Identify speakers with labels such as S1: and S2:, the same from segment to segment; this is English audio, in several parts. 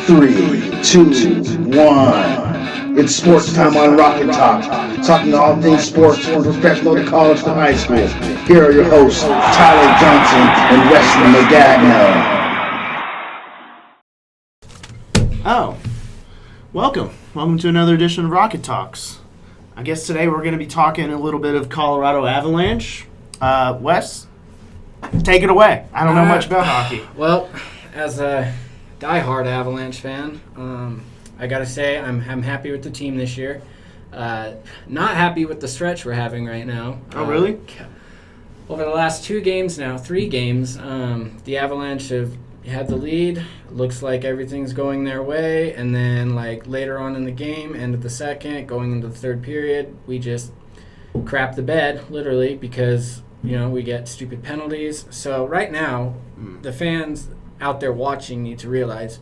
S1: 3, 2, 1. It's sports time on Rocket Talk. Talking all things sports from professional to college to high school. Here are your hosts, Tyler Johnson and Wesley Magagna.
S2: Oh, welcome to another edition of Rocket Talks. I guess today we're going to be talking a little bit of Colorado Avalanche. Wes, take it away. I don't know much about hockey.
S3: Well, as a diehard Avalanche fan, I got to say I'm happy with the team this year. Not happy with the stretch we're having right now.
S2: Oh, really?
S3: Over the last 3 games, the Avalanche have had the lead. Looks like everything's going their way, and then later on in the game, end of the second, going into the third period, we just crap the bed, literally, because we get stupid penalties. So right now, the fans out there watching need to realize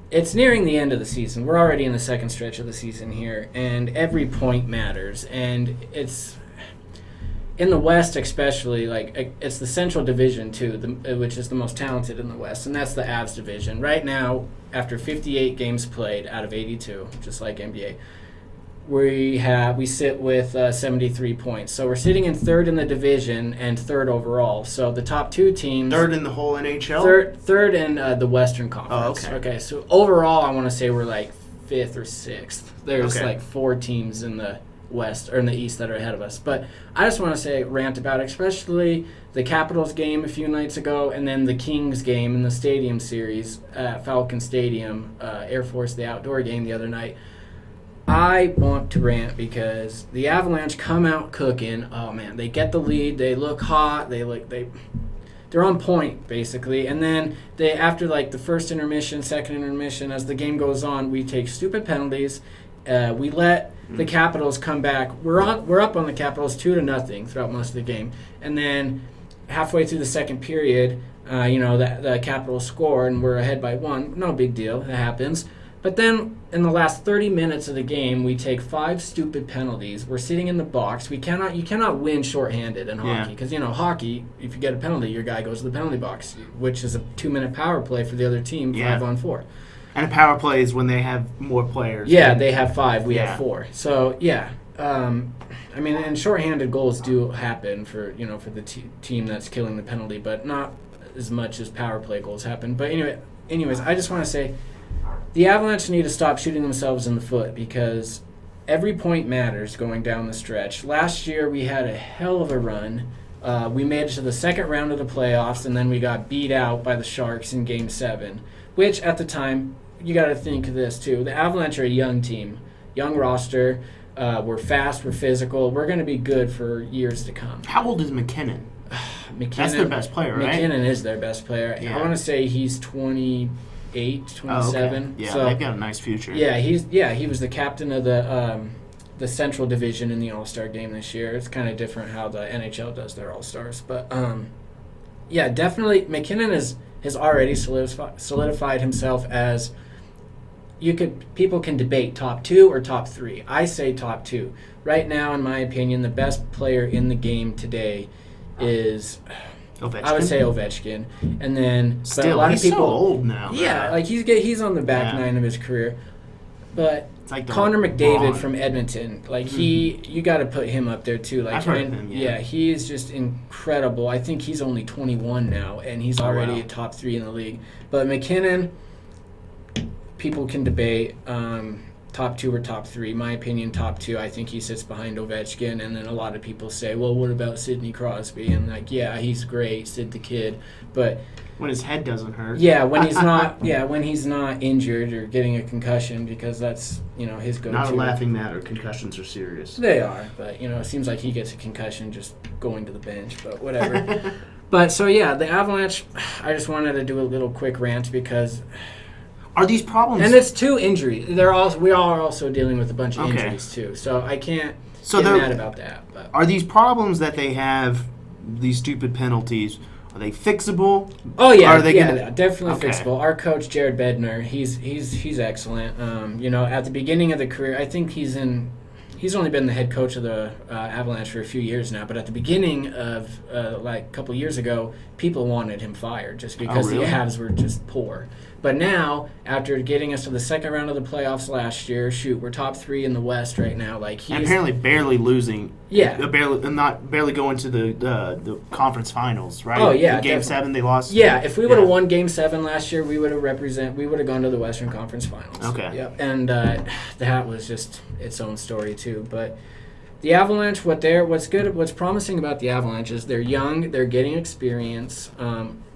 S3: it's nearing the end of the season. We're already in the second stretch of the season here, and every point matters. And it's in the West, especially, it's the Central Division too, which is the most talented in the West, and that's the Avs division. Right now, after 58 games played out of 82, just like NBA, we sit with 73 points. So we're sitting in third in the division and third overall. So the top 2 teams...
S2: Third in the whole NHL?
S3: Third in the Western Conference.
S2: Oh,
S3: okay. So overall, I want to say we're 5th or 6th. There's 4 teams in the West or in the East that are ahead of us. But I just want to rant about it, especially the Capitals game a few nights ago, and then the Kings game in the Stadium Series at Falcon Stadium, Air Force, the outdoor game the other night. I want to rant because the Avalanche come out cooking. Oh man, they get the lead. They look hot. They're on point basically. And then after the first intermission, second intermission, as the game goes on, we take stupid penalties. We let the Capitals come back. We're up on the Capitals 2-0 throughout most of the game. And then halfway through the second period, the Capitals score and we're ahead by 1. No big deal. It happens. But then in the last 30 minutes of the game, we take 5 stupid penalties. We're sitting in the box. You cannot win shorthanded in hockey because hockey, if you get a penalty, your guy goes to the penalty box, which is a 2-minute power play for the other team, 5-on-4.
S2: And a power play is when they have more players.
S3: Yeah, they have 5. We have 4. So and shorthanded goals do happen for the team that's killing the penalty, but not as much as power play goals happen. But anyways, I just want to say, the Avalanche need to stop shooting themselves in the foot because every point matters going down the stretch. Last year, we had a hell of a run. We made it to the second round of the playoffs, and then we got beat out by the Sharks in Game 7, which at the time, you got to think of this too. The Avalanche are a young team, young roster. We're fast, we're physical. We're going to be good for years to come.
S2: How old is McKinnon? That's their best player, right?
S3: McKinnon is their best player. Yeah. I want to say he's 28, 27.
S2: Oh, okay. Yeah, so they've got a nice future.
S3: Yeah, he was the captain of the Central Division in the All-Star game this year. It's kind of different how the NHL does their All-Stars, but definitely McKinnon has already solidified himself as people can debate top 2 or top 3. I say top 2. Right now, in my opinion, the best player in the game today is
S2: Ovechkin?
S3: I would say Ovechkin, and then
S2: still,
S3: a lot
S2: he's
S3: of people,
S2: so old now.
S3: Yeah, he's on the back 9 of his career, but Connor McDavid from Edmonton, you got to put him up there too.
S2: I've heard of him,
S3: yeah, he is just incredible. I think he's only 21 now, and he's already a top 3 in the league. But McKinnon, people can debate. Top 2 or top 3. My opinion, top 2. I think he sits behind Ovechkin, and then a lot of people say, well, what about Sidney Crosby? And he's great, Sid the Kid, but
S2: when his head doesn't hurt.
S3: Yeah, when he's not injured or getting a concussion, because that's his go-to.
S2: Not a laughing matter. Concussions are serious.
S3: They are, but it seems like he gets a concussion just going to the bench, but whatever. But so the Avalanche. I just wanted to do a little quick rant because.
S2: Are these problems?
S3: And it's 2 injuries. We are also dealing with a bunch of injuries too. So I can't get mad about that. But.
S2: Are these problems that they have, these stupid penalties, are they fixable?
S3: Oh yeah, definitely fixable. Our coach Jared Bednar, he's excellent. At the beginning of the career, I think he's only been the head coach of the Avalanche for a few years now. But at the beginning of a couple years ago, people wanted him fired just because the Avs were just poor. But now, after getting us to the second round of the playoffs last year, we're top 3 in the West right now. Like
S2: and apparently barely losing.
S3: Yeah.
S2: Barely going to the conference finals, right?
S3: Oh, yeah.
S2: In Game 7, they lost.
S3: Yeah, if we would have won Game 7 last year, we would have gone to the Western Conference Finals.
S2: Okay.
S3: Yep. And that was just its own story, too. But the Avalanche, what's promising about the Avalanche is they're young, they're getting experience.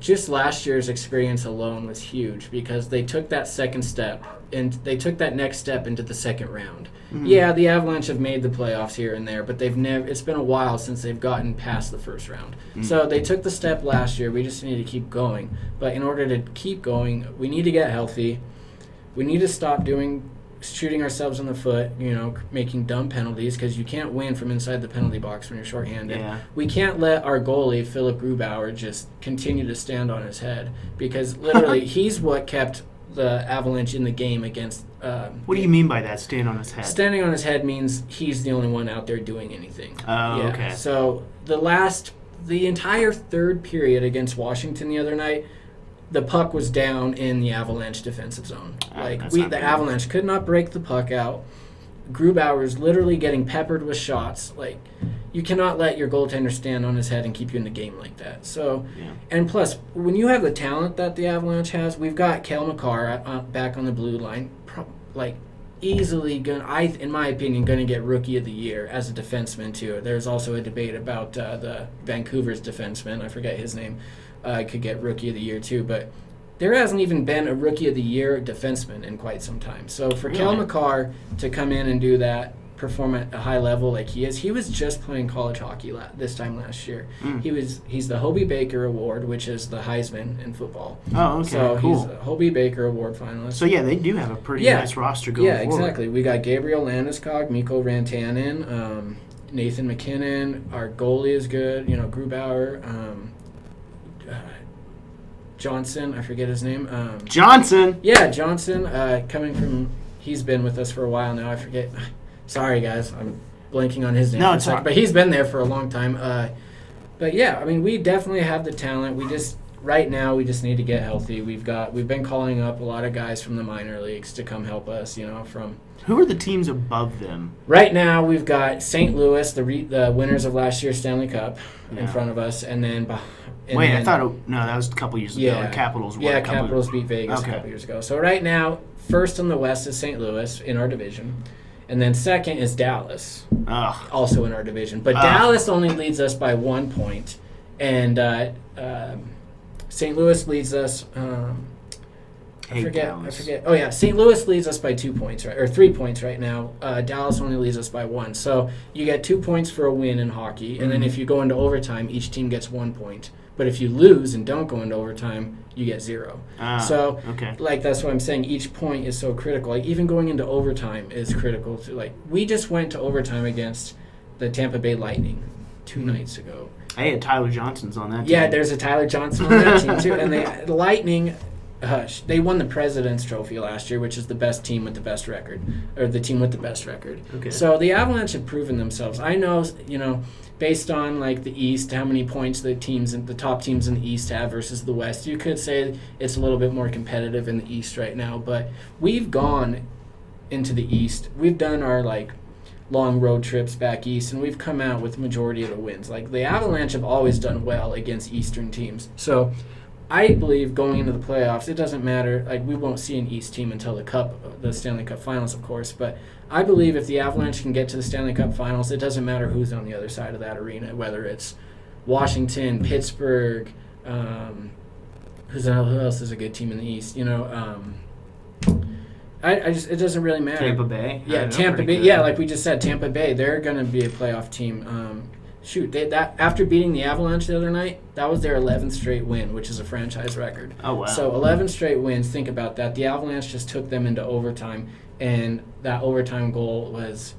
S3: Just last year's experience alone was huge because they took that second step and they took that next step into the second round. Mm-hmm. Yeah, the Avalanche have made the playoffs here and there, but it's been a while since they've gotten past the first round. Mm-hmm. So they took the step last year. We just need to keep going. But in order to keep going, we need to get healthy. We need to stop shooting ourselves in the foot, making dumb penalties because you can't win from inside the penalty box when you're shorthanded.
S2: Yeah.
S3: We can't let our goalie, Philip Grubauer, just continue to stand on his head because literally he's what kept the Avalanche in the game against...
S2: what do you mean by that, stand on his head?
S3: Standing on his head means he's the only one out there doing anything.
S2: Oh, yeah. Okay.
S3: So the entire third period against Washington the other night, the puck was down in the Avalanche defensive zone. The Avalanche could not break the puck out. Grubauer's literally getting peppered with shots. Like, you cannot let your goaltender stand on his head and keep you in the game like that. So, and plus, when you have the talent that the Avalanche has, we've got Cale Makar back on the blue line, easily in my opinion, going to get Rookie of the Year as a defenseman too. There's also a debate about the Vancouver's defenseman. I forget his name. Could get Rookie of the Year too, but there hasn't even been a Rookie of the Year defenseman in quite some time. So for Cale Makar to come in and do that, perform at a high level like he was just playing college hockey this time last year. He's the Hobey Baker Award, which is the Heisman in football.
S2: Oh, okay,
S3: so
S2: cool.
S3: He's a Hobey Baker Award finalist.
S2: So they do have a pretty nice roster going forward.
S3: Yeah, exactly. We got Gabriel Landeskog, Mikko Rantanen, Nathan McKinnon. Our goalie is good. Grubauer. Johnson, I forget his name.
S2: Johnson?
S3: Yeah, Johnson, he's been with us for a while now. I forget. Sorry, guys. I'm blanking on his name.
S2: No, it's not.
S3: But he's been there for a long time. But yeah, we definitely have the talent. Right now, we just need to get healthy. We've been calling up a lot of guys from the minor leagues to come help us, from...
S2: Who are the teams above them?
S3: Right now, we've got St. Louis, the winners of last year's Stanley Cup, in front of us, and then...
S2: I thought that was a couple years ago. The Capitals won.
S3: Yeah, Capitals beat Vegas a couple years ago. So right now, first in the West is St. Louis in our division. And then second is Dallas, also in our division. But Dallas only leads us by 1 point. And St. Louis leads us... I forget. Oh, yeah. St. Louis leads us by 2 points, right? Or 3 points right now. Dallas only leads us by 1. So you get 2 points for a win in hockey. And then if you go into overtime, each team gets 1 point. But if you lose and don't go into overtime, you get 0. That's what I'm saying. Each point is so critical. Even going into overtime is critical. We just went to overtime against the Tampa Bay Lightning 2 nights ago.
S2: Hey, Tyler Johnson's on that team.
S3: Yeah, there's a Tyler Johnson on that team, too. And the Lightning... they won the President's Trophy last year, which is the best team with the best record, or the team with the best record.
S2: Okay.
S3: So the Avalanche have proven themselves. I know, based on the East, how many points the top teams in the East have versus the West. You could say it's a little bit more competitive in the East right now, but we've gone into the East. We've done our long road trips back east, and we've come out with the majority of the wins. The Avalanche have always done well against Eastern teams. So I believe going into the playoffs, it doesn't matter. We won't see an East team until the Stanley Cup Finals, of course. But I believe if the Avalanche can get to the Stanley Cup Finals, it doesn't matter who's on the other side of that arena, whether it's Washington, Pittsburgh, who else is a good team in the East? It doesn't really matter.
S2: Tampa Bay.
S3: Yeah, Tampa Bay. Yeah, like we just said, Tampa Bay. They're going to be a playoff team. After beating the Avalanche the other night, that was their 11th straight win, which is a franchise record.
S2: Oh, wow.
S3: So 11 straight wins, think about that. The Avalanche just took them into overtime, and that overtime goal was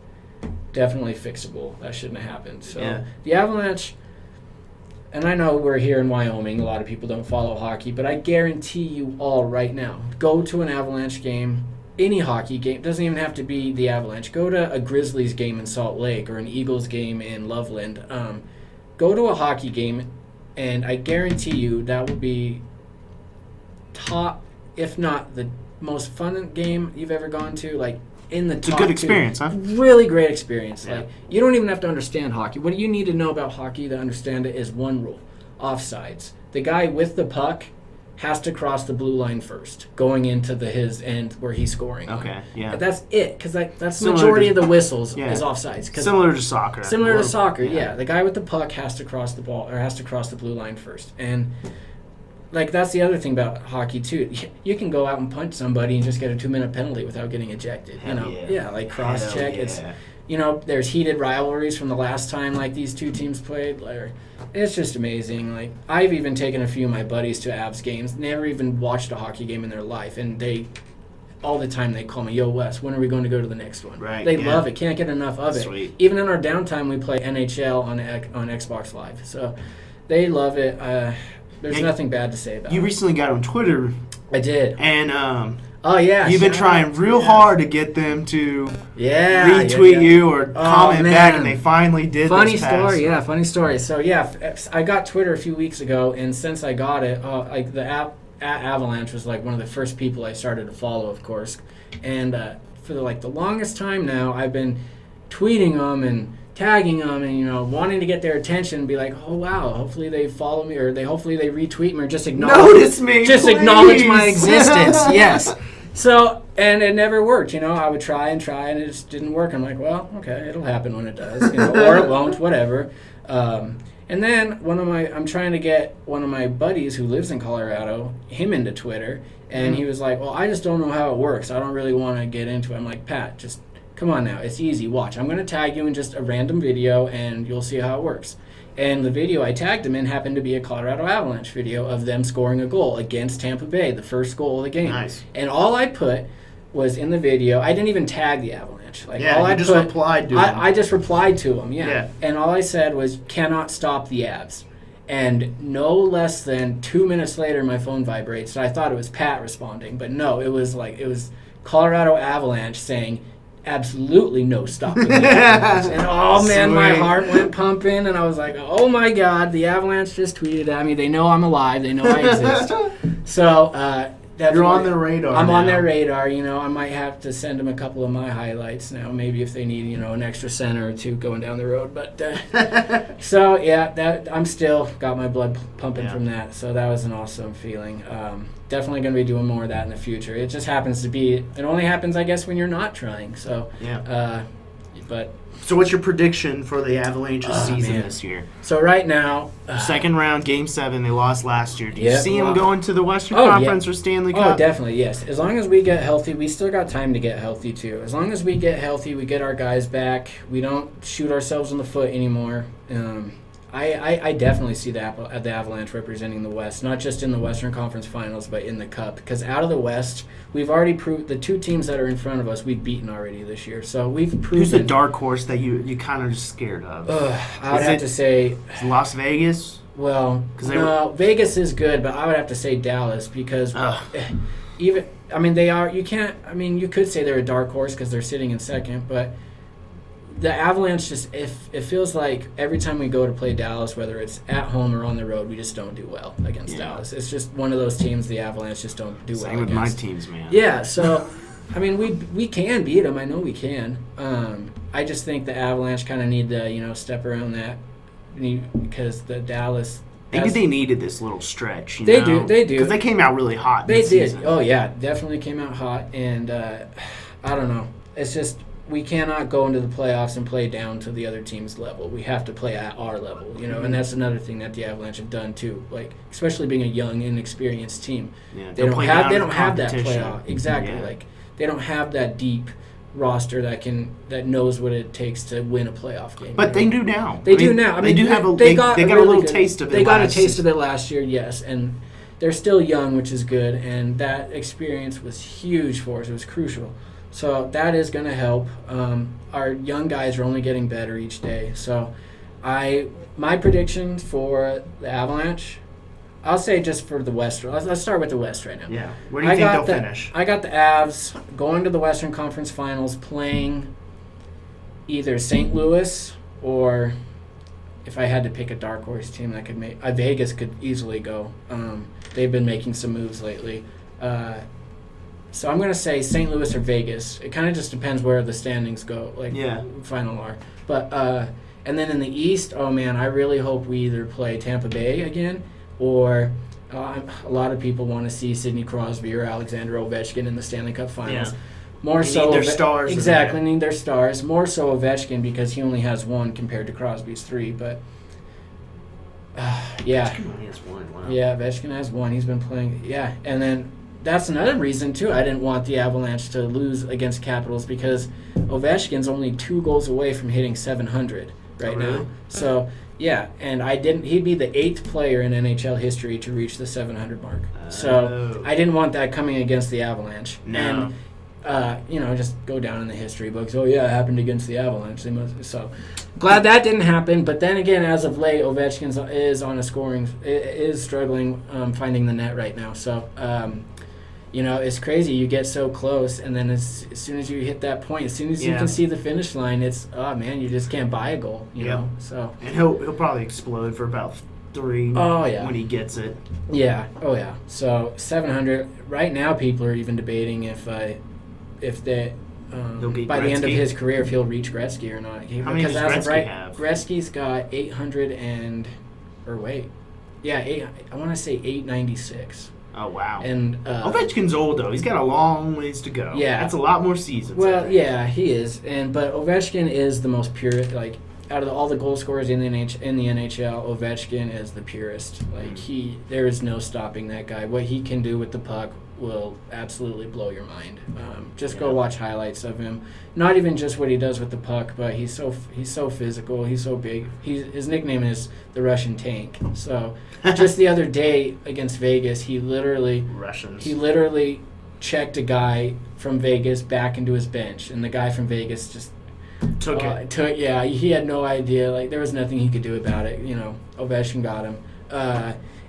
S3: definitely fixable. That shouldn't have happened. So The Avalanche, and I know we're here in Wyoming, a lot of people don't follow hockey, but I guarantee you all right now, go to an Avalanche game, any hockey game, doesn't even have to be the Avalanche. Go to a Grizzlies game in Salt Lake or an Eagles game in Loveland. Go to a hockey game, and I guarantee you that will be top if not the most fun game you've ever gone to, like in the
S2: It's a good experience, huh?
S3: Really great experience.
S2: Yeah.
S3: Like you don't even have to understand hockey. What you need to know about hockey to understand it is one rule: offsides. The guy with the puck has to cross the blue line first, going into his end where he's scoring.
S2: Okay, yeah.
S3: But that's it, because that's the
S2: Similar
S3: majority
S2: to-
S3: of the whistles
S2: Yeah.
S3: is offsides.
S2: Similar to soccer.
S3: Similar to soccer, yeah. The guy with the puck has to cross the ball, or has to cross the blue line first. And like that's the other thing about hockey too. You can go out and punch somebody and just get a 2-minute penalty without getting ejected.
S2: Hell yeah.
S3: Like cross check.
S2: Hell
S3: It's
S2: yeah.
S3: there's heated rivalries from the last time like these two teams played. It's just amazing. Like I've even taken a few of my buddies to Avs games. Never even watched a hockey game in their life, and they all the time they call me, "Yo, Wes, when are we going to go to the next one?"
S2: Right,
S3: They
S2: yeah.
S3: love it. Can't get enough of it.
S2: Sweet.
S3: Even in our downtime, we play NHL on Xbox Live. So they love it. There's
S2: Yeah,
S3: nothing bad to say about
S2: You
S3: it.
S2: recently got on Twitter,
S3: I did.
S2: and
S3: Oh yeah.
S2: you've been
S3: shout
S2: trying
S3: out.
S2: real
S3: Yeah.
S2: hard to get them to
S3: retweet
S2: you or comment back,
S3: man.
S2: and they finally did.
S3: Funny
S2: this past-
S3: story, yeah, funny story. So yeah, I got Twitter a few weeks ago, and since I got it, like the app at Avalanche was like one of the first people I started to follow, of course. And for the longest time now, I've been tweeting them and tagging them, and wanting to get their attention, and be like, oh wow, hopefully they follow me, or hopefully they retweet me, or just
S2: Notice me,
S3: just
S2: please.
S3: acknowledge my existence. Yes. So, and it never worked, I would try, and it just didn't work. I'm like, well, okay, it'll happen when it does, or it won't, whatever. And then I'm trying to get one of my buddies who lives in Colorado, him into Twitter, and he was like, well, I just don't know how it works. I don't really want to get into it. I'm like, Pat, just come on now. It's easy. Watch. I'm going to tag you in just a random video, and you'll see how it works. And the video I tagged him in happened to be a Colorado Avalanche video of them scoring a goal against Tampa Bay, the first goal of the game.
S2: Nice.
S3: And all I put was in the video. I didn't even tag the Avalanche.
S2: Yeah,
S3: all
S2: you
S3: I
S2: just
S3: put,
S2: replied to him.
S3: I just replied to him,
S2: Yeah.
S3: And all I said was, cannot stop the Avs. And no less than 2 minutes later, my phone vibrates. So I thought it was Pat responding, but no, it was Colorado Avalanche saying, absolutely no stopping the Avalanche. And oh man, my
S2: Sweet.
S3: heart went pumping, and I was like, oh my God, the Avalanche just tweeted at me. They know I'm alive. They know I exist. So definitely,
S2: You're on their radar.
S3: I'm on
S2: now.
S3: their radar. I might have to send them a couple of my highlights now, maybe if they need an extra center or two going down the road. But so yeah, that I'm still got my blood pumping from that. So that was an awesome feeling. Definitely going to be doing more of that in the future. It just happens to be. It only happens, I guess, when you're not trying. So
S2: Yeah.
S3: But
S2: So what's your prediction for the Avalanche's season
S3: man.
S2: this year?
S3: so right now,
S2: Second round, Game 7, they lost last year. Do you
S3: Yep,
S2: see them
S3: well-
S2: going to the Western
S3: Oh, yeah.
S2: Conference or Stanley Cup?
S3: oh, definitely, yes. As long as we get healthy, we still got time to get healthy, too. As long as we get healthy, we get our guys back, we don't shoot ourselves in the foot anymore. I definitely see the Avalanche representing the West, not just in the Western Conference Finals, but in the Cup. Because out of the West, we've already proved the two teams that are in front of us, we've beaten already this year. So we've proven.
S2: Who's the dark horse that you kind of just scared of?
S3: I would
S2: Is
S3: have
S2: it-
S3: to say,
S2: Is it Las Vegas?
S3: well,
S2: 'Cause they
S3: no, Vegas is good, but I would have to say Dallas because
S2: Ugh.
S3: they are. You can't. You could say they're a dark horse because they're sitting in second, but the Avalanche just it feels like every time we go to play Dallas, whether it's at home or on the road, we just don't do well against
S2: Yeah.
S3: Dallas. It's just one of those teams the Avalanche just don't do well
S2: Same with my
S3: against.
S2: teams, man.
S3: Yeah, so we can beat them. I know we can. I just think the Avalanche kind of need to step around that because the Dallas.
S2: Maybe they needed this little stretch.
S3: They
S2: know?
S3: do.
S2: Because they came out really hot.
S3: They
S2: this
S3: did.
S2: season.
S3: Oh yeah, definitely came out hot, and I don't know. It's just we cannot go into the playoffs and play down to the other team's level. We have to play at our level, and that's another thing that the Avalanche have done too. Like especially being a young, inexperienced team,
S2: Yeah,
S3: they don't
S2: play
S3: have
S2: down
S3: they
S2: to
S3: don't have that
S2: competition.
S3: playoff exactly.
S2: Yeah.
S3: Like they don't have that deep roster that knows what it takes to win a playoff game.
S2: But they do now.
S3: They do now.
S2: They do have a.
S3: they
S2: got a
S3: really
S2: little
S3: good-
S2: taste of it.
S3: They got a
S2: last
S3: taste
S2: season.
S3: of it last year, yes, and they're still young, which is good. And that experience was huge for us. It was crucial. So that is going to help. Our young guys are only getting better each day. So, my prediction for the Avalanche, I'll say just for the West. Let's start with the West right now.
S2: Yeah. Where do you think they'll finish?
S3: I got the Avs going to the Western Conference Finals, playing either St. Louis or, if I had to pick a dark horse team that could make, Vegas could easily go. They've been making some moves lately. So I'm going to say St. Louis or Vegas. It kind of just depends where the standings go, final are. But and then in the East, oh man, I really hope we either play Tampa Bay again, or a lot of people want to see Sidney Crosby or Alexander Ovechkin in the Stanley Cup Finals.
S2: Yeah.
S3: More
S2: They
S3: so
S2: need their stars.
S3: Exactly, need their stars. More so Ovechkin because he only has 1 compared to Crosby's 3. But yeah.
S2: Ovechkin only has 1. Wow.
S3: Yeah, Ovechkin has 1. He's been playing. Yeah, and then that's another reason too. I didn't want the Avalanche to lose against Capitals because Ovechkin's only 2 goals away from hitting 700 right
S2: really?
S3: now. So yeah, and I didn't. He'd be the 8th player in NHL history to reach the 700 mark. So I didn't want that coming against the Avalanche.
S2: No.
S3: And just go down in the history books. Oh yeah, it happened against the Avalanche. They must. So glad that didn't happen. But then again, as of late, Ovechkin is struggling finding the net right now. So. It's crazy. You get so close, and then as soon as you hit that point, as soon as you can see the finish line, it's you just can't buy a goal. You know. So
S2: and he'll probably explode for about 3. When he gets it.
S3: Yeah. Oh yeah. So 700 right now. People are even debating if by the end of his career if he'll reach Gretzky or not.
S2: How many does Gretzky have?
S3: Gretzky's got 800 I want to say 896.
S2: Oh, wow.
S3: And
S2: Ovechkin's old, though. He's got a long ways to go.
S3: Yeah.
S2: That's a lot more seasons.
S3: Well, yeah, he is. But Ovechkin is the most pure, out of all the goal scorers in the NHL, Ovechkin is the purest. There is no stopping that guy. What he can do with the puck will absolutely blow your mind. Go watch highlights of him. Not even just what he does with the puck, but he's so physical. He's so big. His nickname is the Russian Tank. So just the other day against Vegas, he literally checked a guy from Vegas back into his bench, and the guy from Vegas just
S2: took it.
S3: He had no idea. There was nothing he could do about it. Ovechkin got him.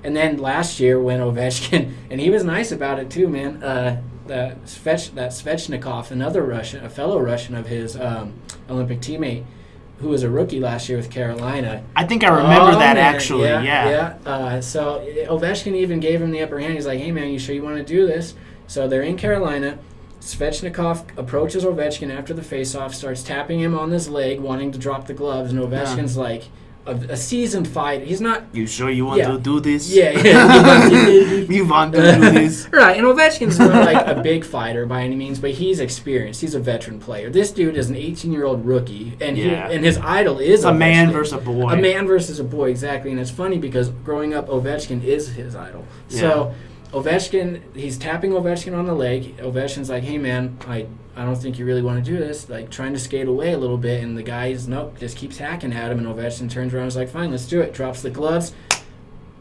S3: And then last year when Ovechkin, and he was nice about it too, man. That Svechnikov, a fellow Russian of his Olympic teammate, who was a rookie last year with Carolina.
S2: I think I remember that actually.
S3: So Ovechkin even gave him the upper hand. He's like, "Hey man, you sure you want to do this?" So they're in Carolina. Svechnikov approaches Ovechkin after the faceoff, starts tapping him on his leg, wanting to drop the gloves, and Ovechkin's like a seasoned fighter. He's not.
S2: You sure you want to do this?
S3: Yeah.
S2: You want to do this?
S3: Right, and Ovechkin's not a big fighter by any means, but he's experienced. He's a veteran player. This dude is an 18-year-old rookie, and his idol is
S2: a man versus a boy.
S3: A man versus a boy, exactly. And it's funny because growing up, Ovechkin is his idol. Yeah. So Ovechkin, he's tapping Ovechkin on the leg. Ovechkin's like, "Hey man, I don't think you really want to do this," trying to skate away a little bit, and the guy's just keeps hacking at him, and Ovechkin turns around and is like, "Fine, let's do it." Drops the gloves.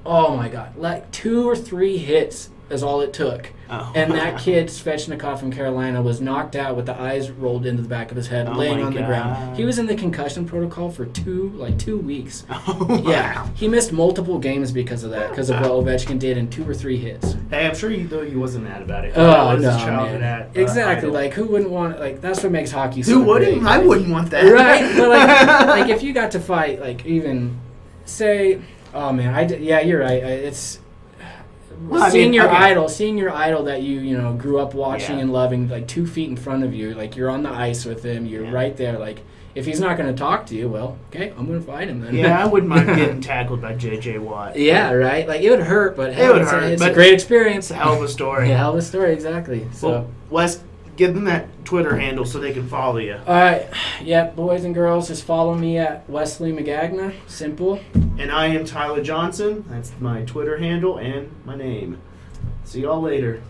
S3: Oh my God, 2 or 3 hits is all it took. Oh. And that kid, Svechnikov from Carolina, was knocked out with the eyes rolled into the back of his head, laying on the ground. He was in the concussion protocol for 2 weeks.
S2: Oh,
S3: yeah,
S2: wow.
S3: He missed multiple games because of that, because of what Ovechkin did in 2 or 3 hits.
S2: Hey, I'm sure he wasn't mad about it.
S3: Oh, no, man. Exactly.
S2: Idol.
S3: Who wouldn't want, that's what makes hockey so
S2: Who wouldn't?
S3: great.
S2: I wouldn't want that.
S3: Right? But, if you got to fight, even, say, oh, man, you're right. It's... Seeing your idol that you grew up watching and loving 2 feet in front of you, you're on the ice with him, you're right there, if he's not going to talk to you, well, okay, I'm going to fight him then.
S2: Yeah, I wouldn't mind getting tackled by J.J. Watt.
S3: Yeah, right. It would hurt, but it's
S2: but
S3: a great experience.
S2: It's a hell of a story.
S3: Yeah, hell of a story, exactly. So,
S2: well, Wes, give them that Twitter handle so they can follow you.
S3: All right. Yeah, boys and girls, just follow me at Wesley Magagna. Simple.
S2: And I am Tyler Johnson. That's my Twitter handle and my name. See y'all later.